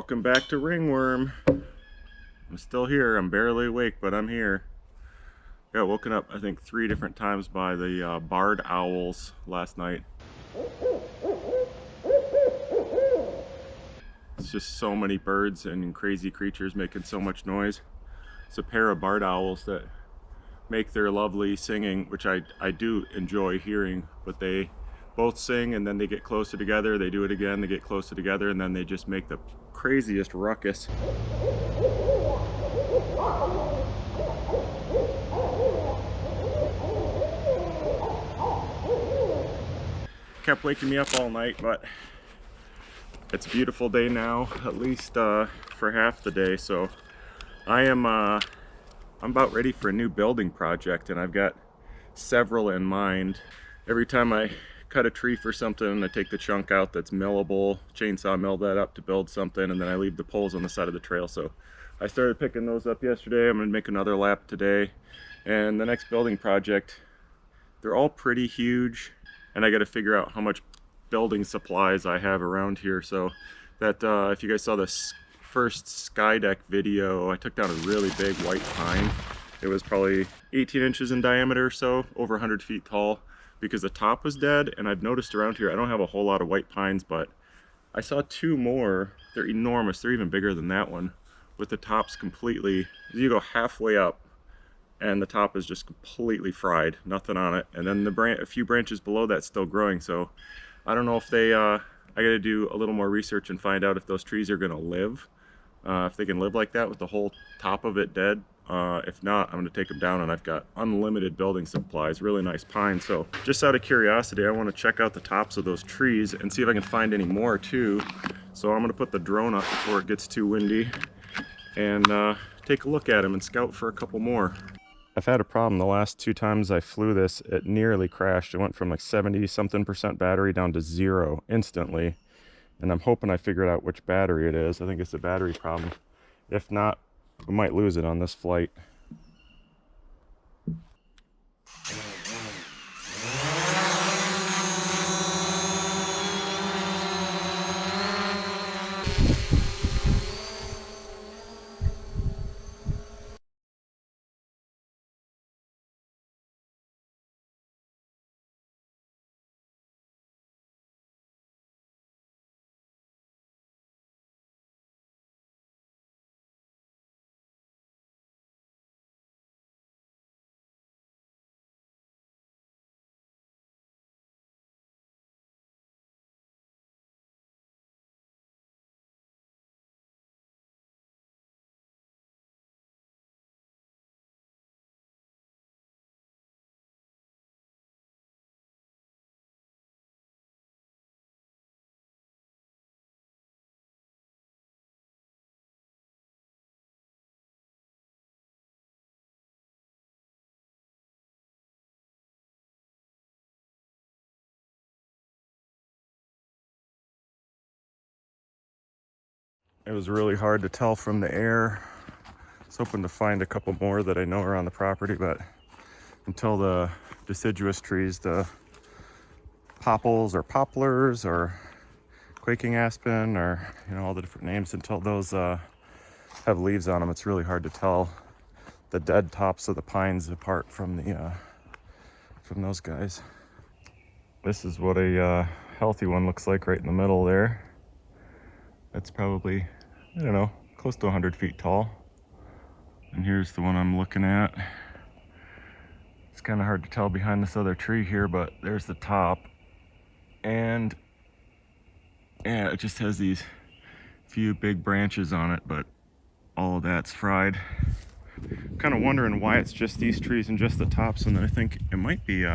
Welcome back to Ringworm. I'm still here. I'm barely awake, but I'm here. Got woken up, I think, 3 different times by the barred owls last night. It's just so many birds and crazy creatures making so much noise. It's a pair of barred owls that make their lovely singing, which I do enjoy hearing, but they both sing and then they get closer together, they do it again, they get closer together, and then they just make the craziest ruckus. Kept waking me up all night, but it's a beautiful day now, at least for half the day. So I'm about ready for a new building project, and I've got several in mind. Every time I cut a tree for something, I take the chunk out that's millable, chainsaw mill that up to build something, and then I leave the poles on the side of the trail. So I started picking those up yesterday. I'm gonna make another lap today, and the next building project, they're all pretty huge, and I got to figure out how much building supplies I have around here. So that if you guys saw this first sky deck video, I took down a really big white pine. It was probably 18 inches in diameter or so, over 100 feet tall, because the top was dead. And I've noticed around here, I don't have a whole lot of white pines, but I saw 2 more. They're enormous. They're even bigger than that one, with the tops completely, you go halfway up and the top is just completely fried, nothing on it. And then a few branches below that's still growing. So I don't know if they, I gotta do a little more research and find out if those trees are gonna live, if they can live like that with the whole top of it dead. If not, I'm gonna take them down, and I've got unlimited building supplies, really nice pine. So just out of curiosity, I wanna check out the tops of those trees and see if I can find any more too. So I'm gonna put the drone up before it gets too windy and take a look at them and scout for a couple more. I've had a problem the last 2 times I flew this. It nearly crashed. It went from like 70-something% battery down to 0 instantly. And I'm hoping I figured out which battery it is. I think it's a battery problem. If not, we might lose it on this flight. It was really hard to tell from the air. I was hoping to find a couple more that I know are on the property, but until the deciduous trees, the popples or poplars or quaking aspen, or all the different names, until those have leaves on them, it's really hard to tell the dead tops of the pines apart from the from those guys. This is what a healthy one looks like right in the middle there. That's probably, I don't know, close to 100 feet tall. And here's the one I'm looking at. It's kind of hard to tell behind this other tree here, but there's the top. And yeah, it just has these few big branches on it, but all of that's fried. I'm kind of wondering why it's just these trees and just the tops, and then I think it might be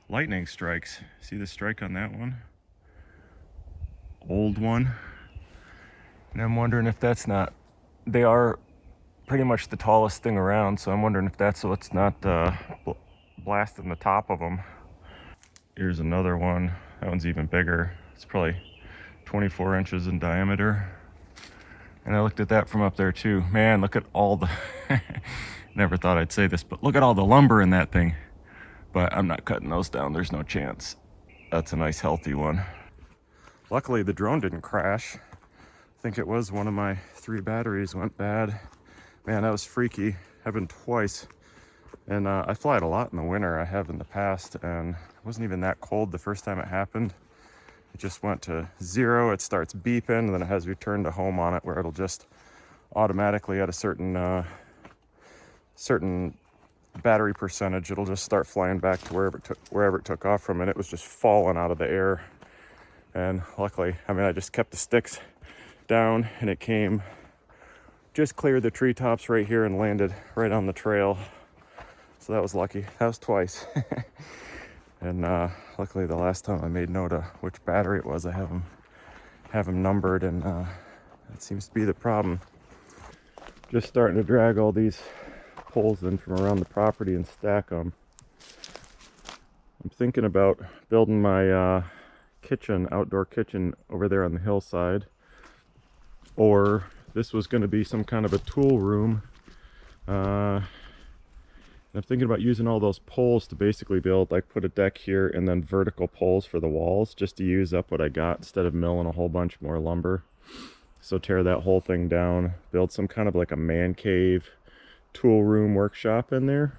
lightning strikes. See the strike on that one? Old one. And I'm wondering if that's not, they are pretty much the tallest thing around, so I'm wondering if that's what's not blasting the top of them. Here's another one. That one's even bigger. It's probably 24 inches in diameter. And I looked at that from up there too. Man, look at all the, never thought I'd say this, but look at all the lumber in that thing. But I'm not cutting those down, there's no chance. That's a nice healthy one. Luckily the drone didn't crash. I think it was one of my 3 batteries went bad. Man, that was freaky. Happened twice. And I fly it a lot in the winter. I have in the past, and it wasn't even that cold the first time it happened. It just went to 0. It starts beeping, and then it has return to home on it, where it'll just automatically at a certain battery percentage, it'll just start flying back to wherever it took off from, and it was just falling out of the air. And luckily, I mean, I just kept the sticks down, and it came, just cleared the treetops right here and landed right on the trail. So that was lucky. That was twice. And luckily the last time I made note of which battery it was. I have them numbered, and that seems to be the problem. Just starting to drag all these poles in from around the property and stack them. I'm thinking about building my outdoor kitchen over there on the hillside, or this was going to be some kind of a tool room. I'm thinking about using all those poles to basically build, like, put a deck here and then vertical poles for the walls, just to use up what I got instead of milling a whole bunch more lumber. So tear that whole thing down, build some kind of like a man cave, tool room, workshop in there,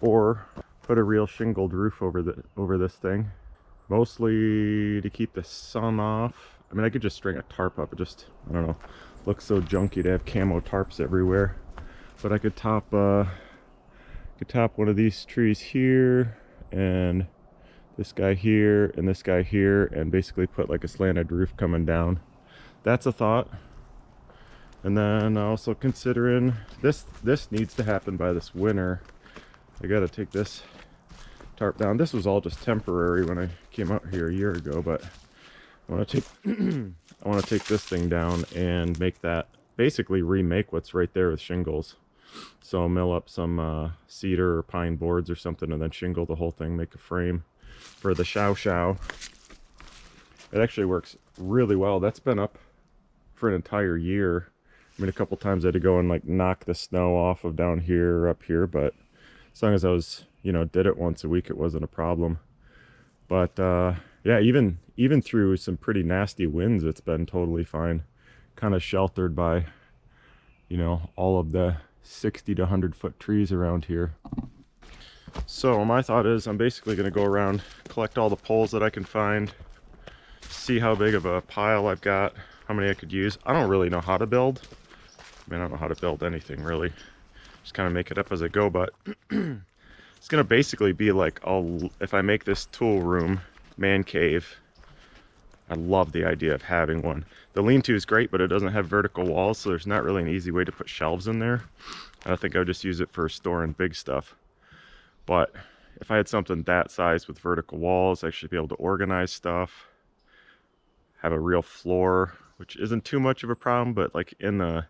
or put a real shingled roof over this thing, mostly to keep the sun off. I mean, I could just string a tarp up. It just, I don't know, looks so junky to have camo tarps everywhere. But I could top one of these trees here, and this guy here, and this guy here, and basically put like a slanted roof coming down. That's a thought. And then also considering this needs to happen by this winter. I gotta take this tarp down. This was all just temporary when I came out here a year ago, but I want to take I want to take this thing down and make that, basically remake what's right there with shingles. So I'll mill up some cedar or pine boards or something, and then shingle the whole thing, make a frame for the chow. It actually works really well. That's been up for an entire year. I mean, a couple times I had to go and like knock the snow off of down here or up here, but as long as I was, did it once a week, it wasn't a problem. But yeah, even through some pretty nasty winds, it's been totally fine. Kind of sheltered by, all of the 60 to 100 foot trees around here. So my thought is I'm basically going to go around, collect all the poles that I can find, see how big of a pile I've got, how many I could use. I don't really know how to build. I mean, I don't know how to build anything really. Just kind of make it up as I go, but it's going to basically be like, if I make this tool room, man cave, I love the idea of having one. The lean-to is great, but it doesn't have vertical walls, so there's not really an easy way to put shelves in there. I think I would just use it for storing big stuff. But if I had something that size with vertical walls, I should be able to organize stuff, have a real floor, which isn't too much of a problem, but like in the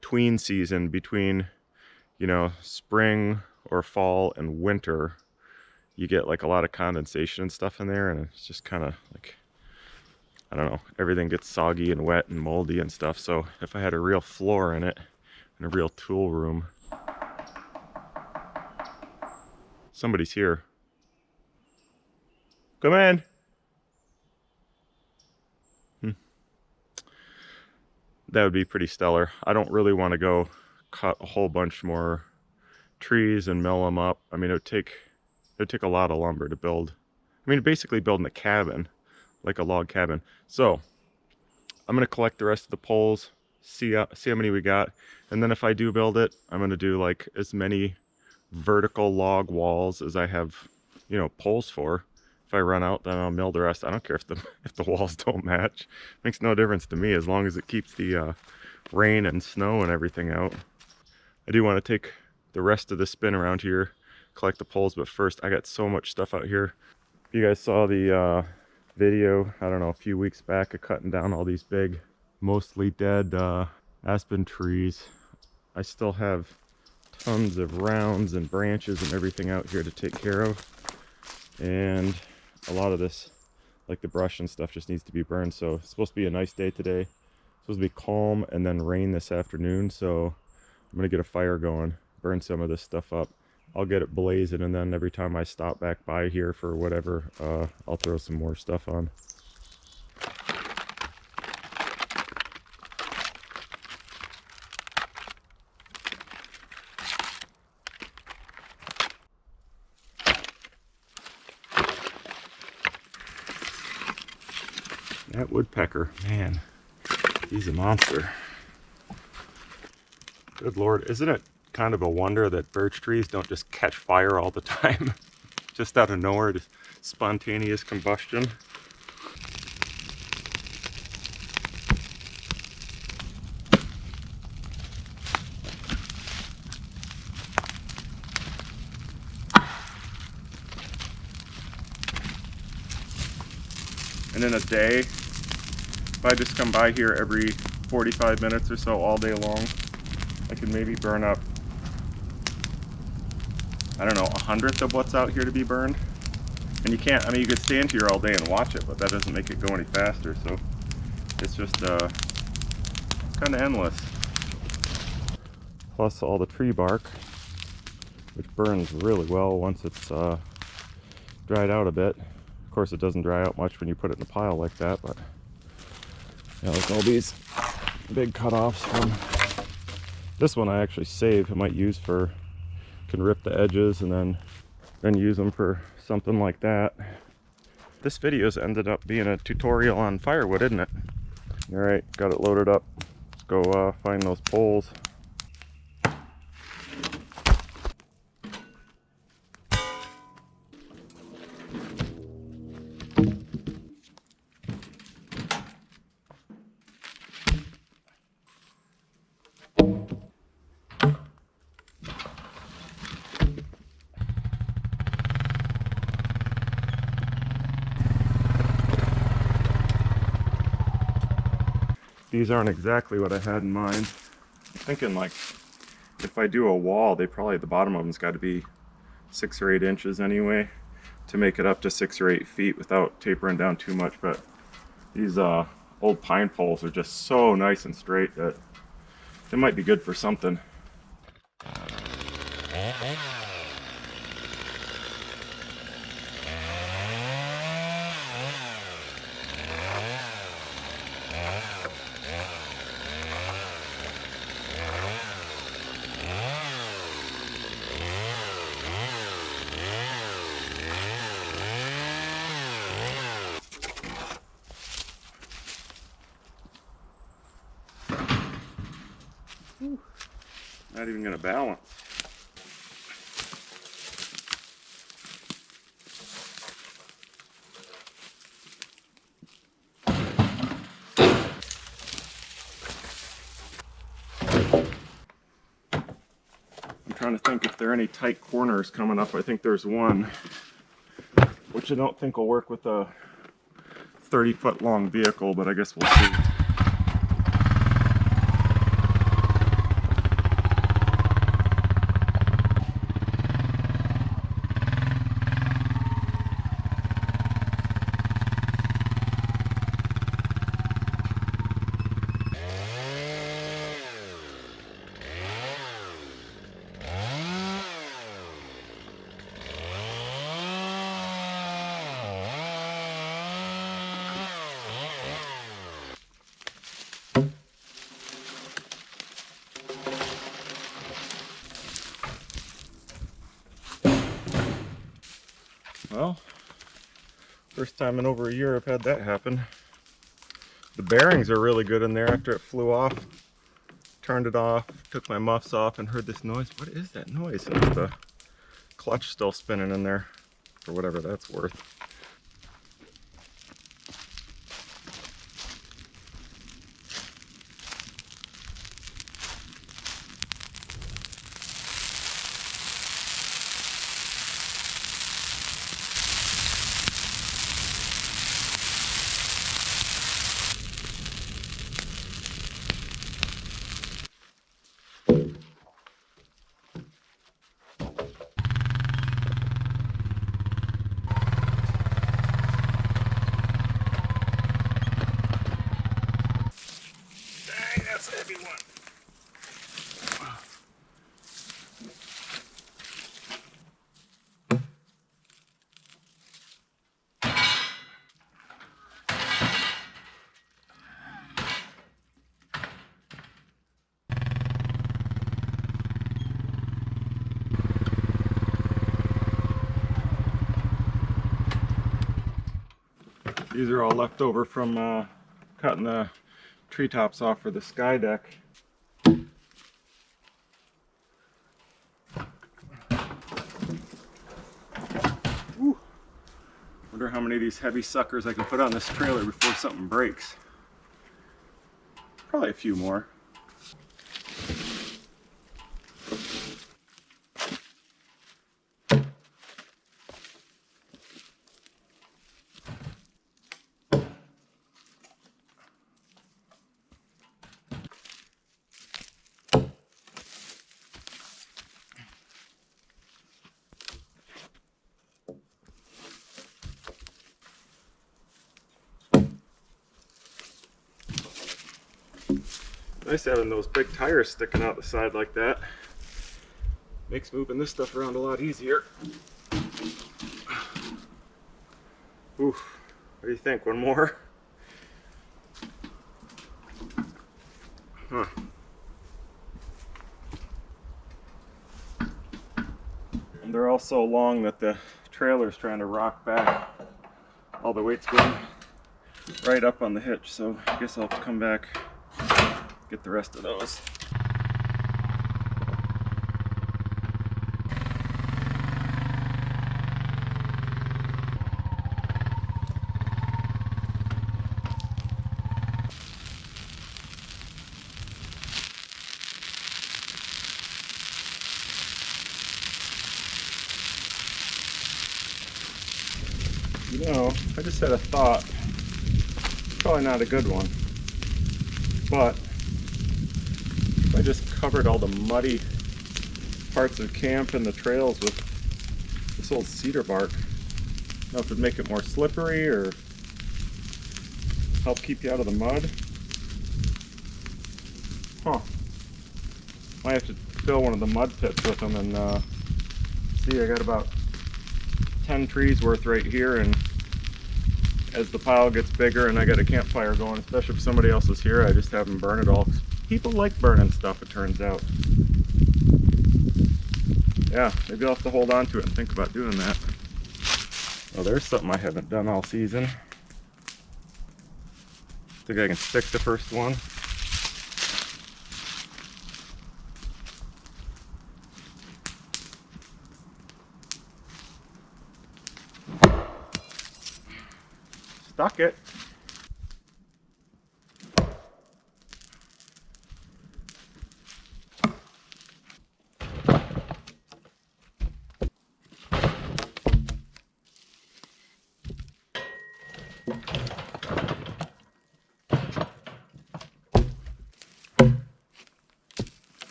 tween season between, spring or fall and winter, you get like a lot of condensation and stuff in there, and it's just kind of like, I don't know, everything gets soggy and wet and moldy and stuff. So if I had a real floor in it and a real tool room. Somebody's here. Come in. That would be pretty stellar. I don't really want to go cut a whole bunch more trees and mill them up. I mean, it'd take a lot of lumber to build. I mean, basically building a cabin, like a log cabin. So I'm going to collect the rest of the poles, see how many we got, and then if I do build it, I'm going to do like as many vertical log walls as I have, poles for. If I run out, then I'll mill the rest. I don't care if the walls don't match. It makes no difference to me as long as it keeps the rain and snow and everything out. I do want to take the rest of the spin around here, collect the poles, but first I got so much stuff out here. You guys saw the video, I don't know, a few weeks back of cutting down all these big, mostly dead aspen trees. I still have tons of rounds and branches and everything out here to take care of, and a lot of this, like the brush and stuff, just needs to be burned. So it's supposed to be a nice day today. It's supposed to be calm and then rain this afternoon, so I'm gonna get a fire going, burn some of this stuff up. I'll get it blazing, and then every time I stop back by here for whatever, I'll throw some more stuff on. That woodpecker, man, he's a monster. Good Lord, isn't it kind of a wonder that birch trees don't just catch fire all the time? Just out of nowhere, just spontaneous combustion. And in a day, if I just come by here every 45 minutes or so all day long, I can maybe burn up, I don't know, 1/100th of what's out here to be burned. And you can't, I mean, you could stand here all day and watch it, but that doesn't make it go any faster, so it's just kind of endless. Plus all the tree bark, which burns really well once it's dried out a bit. Of course, it doesn't dry out much when you put it in a pile like that, but yeah, there's all these big cutoffs from this one. I actually saved. I might use for, can rip the edges and then use them for something like that. This video's ended up being a tutorial on firewood, isn't it? All right, got it loaded up. Let's go find those poles. These aren't exactly what I had in mind. I'm thinking, like, if I do a wall, the bottom of them's got to be 6 or 8 inches anyway to make it up to 6 or 8 feet without tapering down too much. But these old pine poles are just so nice and straight that they might be good for something. Not even gonna balance. I'm trying to think if there are any tight corners coming up. I think there's one, which I don't think will work with a 30-foot long vehicle, but I guess we'll see. Well, first time in over a year I've had that happen. The bearings are really good in there after it flew off. Turned it off, took my muffs off, and heard this noise. What is that noise? It's the clutch still spinning in there, for whatever that's worth. These are all left over from cutting the treetops off for the sky deck. Woo. Wonder how many of these heavy suckers I can put on this trailer before something breaks. Probably a few more. Nice having those big tires sticking out the side like that. Makes moving this stuff around a lot easier. Ooh, what do you think? One more? Huh. And they're all so long that the trailer's trying to rock back. All the weight's going right up on the hitch, so I guess I'll have to come back, get the rest of those. You know, I just had a thought. Probably not a good one, but if I just covered all the muddy parts of camp and the trails with this old cedar bark, I don't know if it'd make it more slippery or help keep you out of the mud. Huh. Might have to fill one of the mud pits with them and see, I got about 10 trees worth right here, and as the pile gets bigger and I got a campfire going, especially if somebody else is here, I just have them burn it all. People like burning stuff, it turns out. Yeah, maybe I'll have to hold on to it and think about doing that. Oh, there's something I haven't done all season. Think I can stick the first one. Stuck it.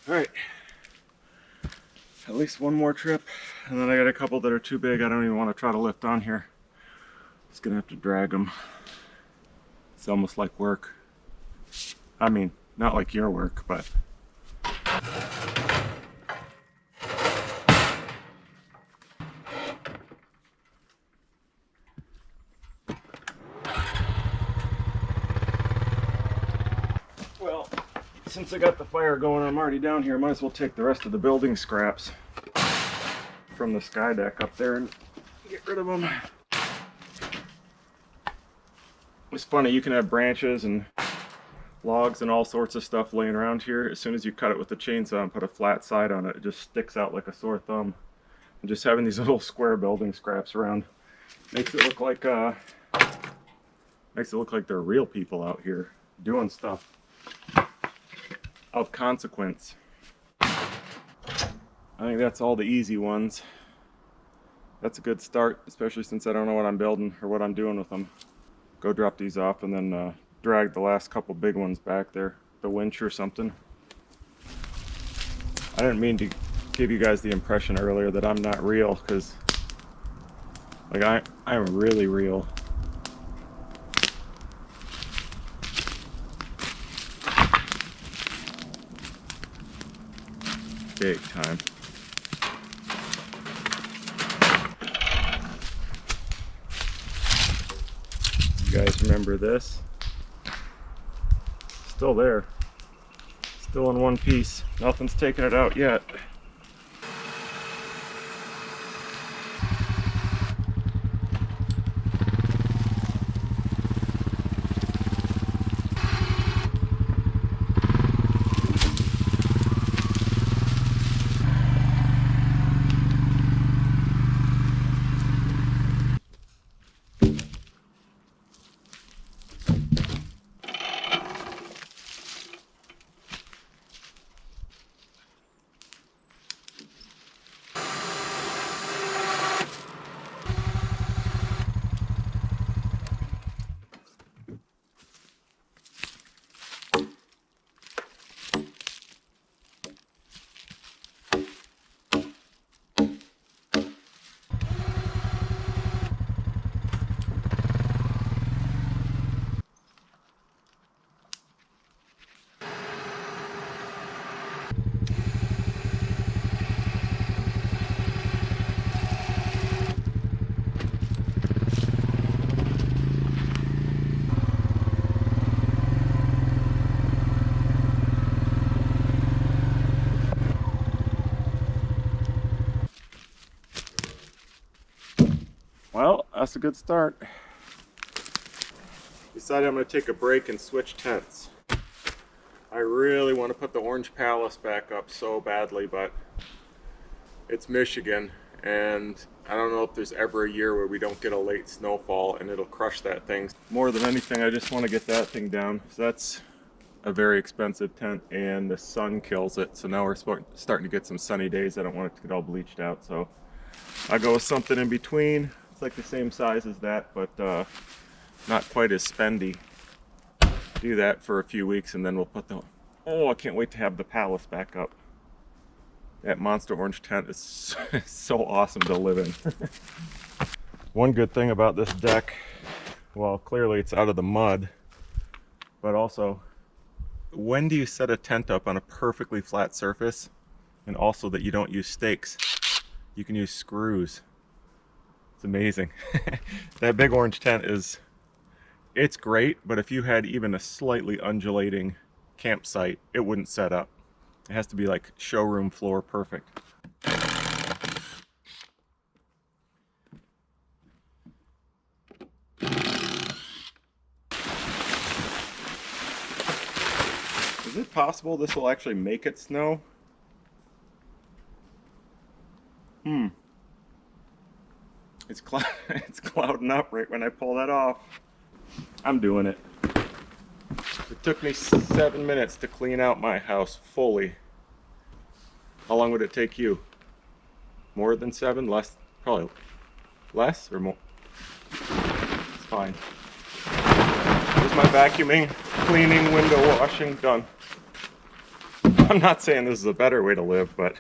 All right, at least one more trip, and then I got a couple that are too big. I don't even want to try to lift on here. Just gonna have to drag them. It's almost like work. I mean, not like your work, but well, since I got the fire going, I'm already down here. Might as well take the rest of the building scraps from the sky deck up there and get rid of them. It's funny, you can have branches and logs and all sorts of stuff laying around here. As soon as you cut it with the chainsaw and put a flat side on it, it just sticks out like a sore thumb. And just having these little square building scraps around makes it look like they're real people out here doing stuff of consequence. I think that's all the easy ones. That's a good start, especially since I don't know what I'm building or what I'm doing with them. Go drop these off and then drag the last couple big ones back there, the winch or something. I didn't mean to give you guys the impression earlier that I'm not real, because like I'm really real. Big time. You guys remember this? Still there. Still in one piece. Nothing's taken it out yet. Well, that's a good start. Decided I'm going to take a break and switch tents. I really want to put the Orange Palace back up so badly, but it's Michigan, and I don't know if there's ever a year where we don't get a late snowfall and it'll crush that thing. More than anything, I just want to get that thing down. So that's a very expensive tent, and the sun kills it. So now we're starting to get some sunny days. I don't want it to get all bleached out, so I go with something in between. It's like the same size as that, but not quite as spendy. Do that for a few weeks, and then we'll put the... Oh, I can't wait to have the Palace back up. That Monster Orange tent is so awesome to live in. One good thing about this deck, well, clearly it's out of the mud, but also, when do you set a tent up on a perfectly flat surface, and also that you don't use stakes? You can use screws. It's amazing. That big orange tent it's great, but if you had even a slightly undulating campsite, it wouldn't set up. It has to be like showroom floor perfect. Is it possible this will actually make it snow? It's clouding up right when I pull that off. I'm doing it. It took me 7 minutes to clean out my house fully. How long would it take you? More than 7? Less? Probably less or more? It's fine. Here's my vacuuming, cleaning, window washing, done. I'm not saying this is a better way to live, but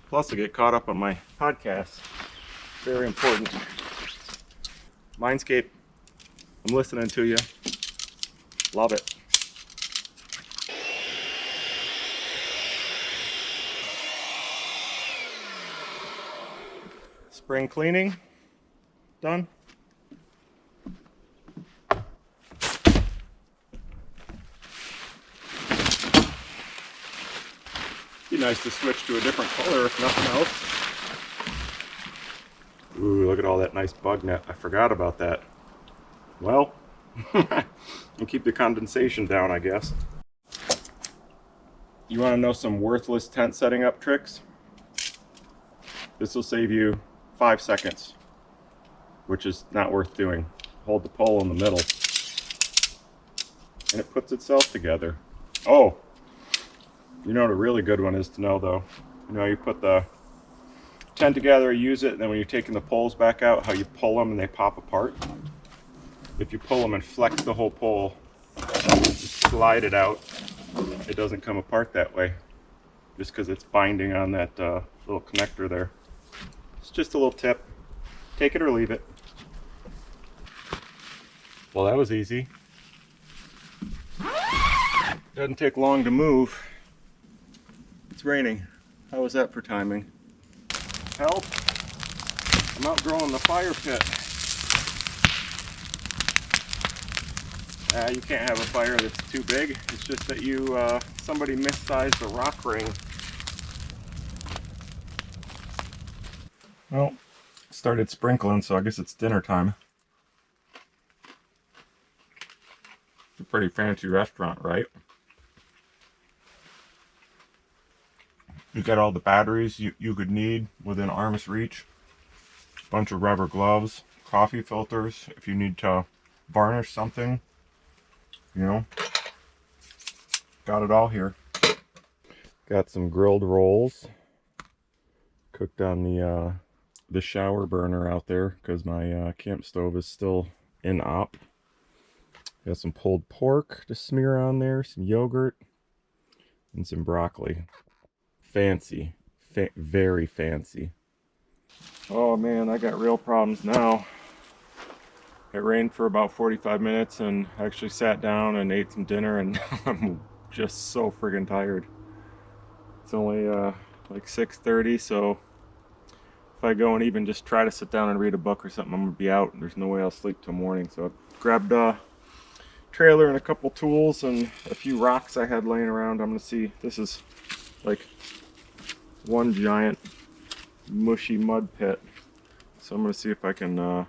plus I get caught up on my podcast. Very important. Mindscape, I'm listening to you. Love it. Spring cleaning, done. Be nice to switch to a different color if nothing else. Ooh, look at all that nice bug net. I forgot about that. Well, and keep the condensation down, I guess. You want to know some worthless tent setting up tricks? This will save you 5 seconds, which is not worth doing. Hold the pole in the middle, and it puts itself together. Oh! You know what a really good one is to know, though? You know, you put the tent together, use it, and then when you're taking the poles back out, how you pull them and they pop apart. If you pull them and flex the whole pole, slide it out, it doesn't come apart that way, just because it's binding on that little connector there. It's just a little tip. Take it or leave it. Well, that was easy. Doesn't take long to move. It's raining. How was that for timing? Help! I'm outgrowing the fire pit. You can't have a fire that's too big. It's just that somebody missized the rock ring. Well, started sprinkling, so I guess it's dinner time. It's a pretty fancy restaurant, right? You got all the batteries you could need within arm's reach. Bunch of rubber gloves, coffee filters if you need to varnish something. You know, got it all here. Got some grilled rolls cooked on the shower burner out there because my camp stove is still in op. Got some pulled pork to smear on there, some yogurt, and some broccoli. Fancy, very fancy. Oh man, I got real problems now. It rained for about 45 minutes and I actually sat down and ate some dinner, and I'm just so friggin' tired. It's only like 6:30, so if I go and even just try to sit down and read a book or something, I'm gonna be out. There's no way I'll sleep till morning. So I grabbed a trailer and a couple tools and a few rocks I had laying around. I'm gonna see, this is like one giant mushy mud pit. So I'm going to see if I can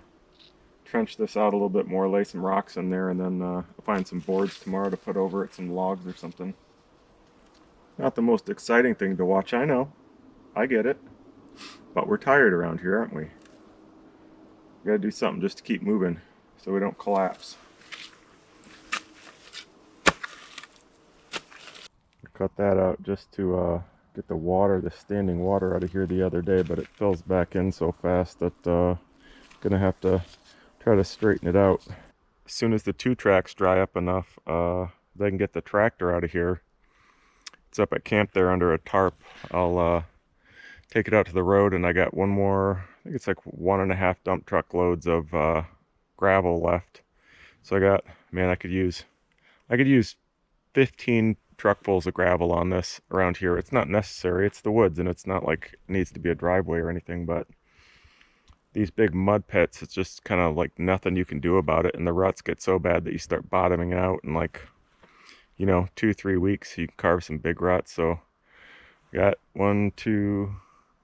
trench this out a little bit more, lay some rocks in there, and then find some boards tomorrow to put over it, some logs or something. Not the most exciting thing to watch, I know. I get it. But we're tired around here, aren't we? We gotta do something just to keep moving so we don't collapse. I cut that out just to get the water, the standing water out of here the other day, but it fills back in so fast that gonna have to try to straighten it out. As soon as the 2 tracks dry up enough, they can get the tractor out of here. It's up at camp there under a tarp. I'll take it out to the road, and I got one more, I think it's like 1.5 dump truck loads of gravel left. So I got, man, I could use 15 truckfuls of gravel on this around here. It's not necessary, it's the woods, and it's not like it needs to be a driveway or anything, but these big mud pits, it's just kind of like nothing you can do about it, and the ruts get so bad that you start bottoming out in like, you know, 2-3 weeks you can carve some big ruts. So got 1, 2,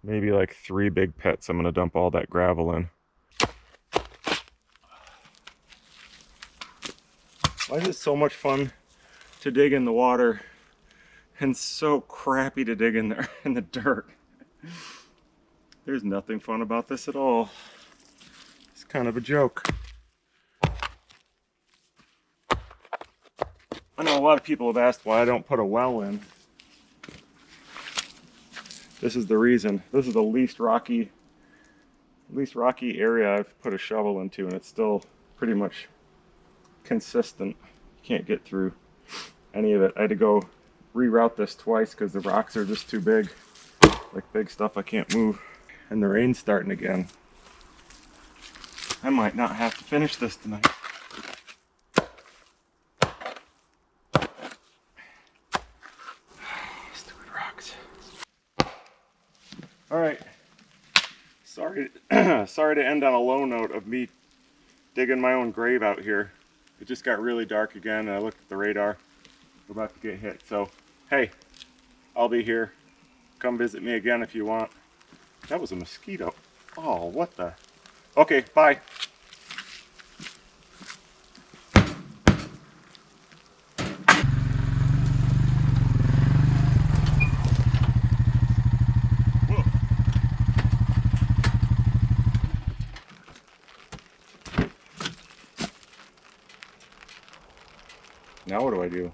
maybe like 3 big pits I'm gonna dump all that gravel in. Why is it so much fun to dig in the water and so crappy to dig in there in the dirt? There's nothing fun about this at all. It's kind of a joke. I know a lot of people have asked why I don't put a well in. This is the reason. This is the least rocky area I've put a shovel into, and it's still pretty much consistent. You can't get through any of it. I had to go reroute this twice because the rocks are just too big. Like big stuff I can't move. And the rain's starting again. I might not have to finish this tonight. Stupid rocks. Alright. Sorry to end on a low note of me digging my own grave out here. It just got really dark again, and I looked at the radar. We're about to get hit. So, hey, I'll be here. Come visit me again if you want. That was a mosquito. Oh, what the? Okay, bye. Whoa. Now what do I do?